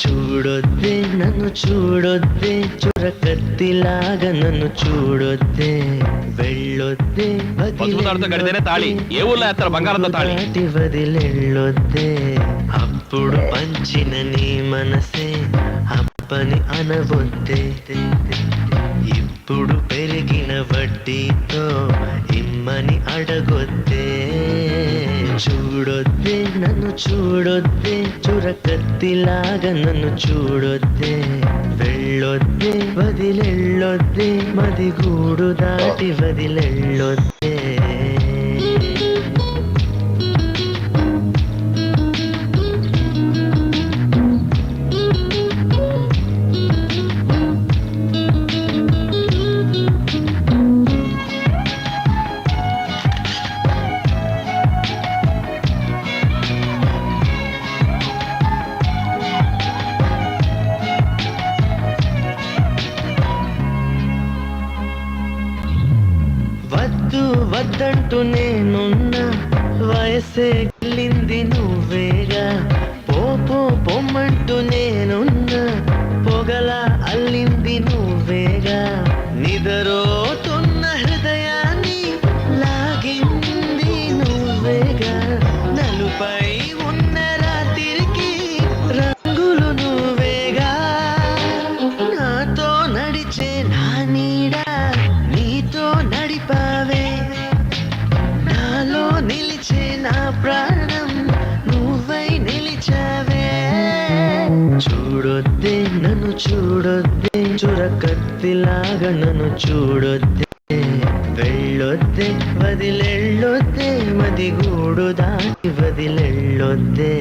చూడొద్దే నన్ను చూడొద్దే చురకత్తిలాగా నన్ను చూడొద్దే వెళ్ళొద్దే వదిలెళ్ళొద్దే అప్పుడు పంచిన నీ మనసే అప్పని అనవొద్దే ఇప్పుడు పెరిగిన వడ్డీతో ఇమ్మని అడగొద్దే చూడొద్దే నన్ను చూడొద్దే చురకత్తిలాగా నన్ను చూడొద్దే వెళ్ళొద్దే వదిలెళ్ళొద్దే మదిగూడు దాటి వదిలెళ్ళొద్దే వద్దు వద్దంటూ నేనున్నా వయసే గెలింది నువ్వేగా పొమ్మంటూ నేనున్నా పొగలా అల్లింది నువ్వేగా నిదరోతున్న హృదయాన్ని లాగింది నువ్వేగా నలుపై ఉన్న రాత్రికి రంగులు నువ్వేగా నాతో నడిచే నా నీడా నీతో నడిపావే నాలో నిలిచే నా ప్రాణం నువ్వై నిలిచావే చూడొద్దే నన్ను చూడొద్దే చురకత్తిలాగా నన్ను చూడొద్దే వెళ్ళొద్దే వదిలెళ్ళొద్దే మదిగూడు దాటి వదిలెళ్ళొద్దే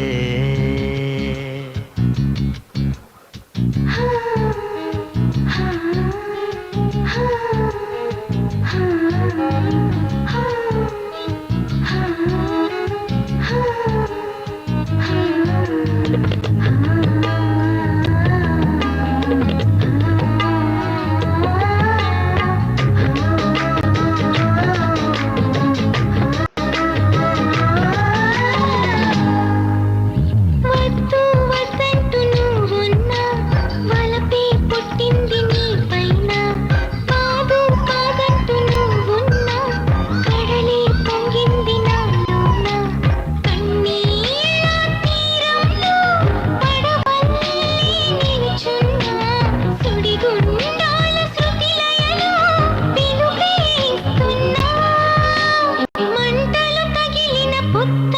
మంటలు తగిలిన పుట్ట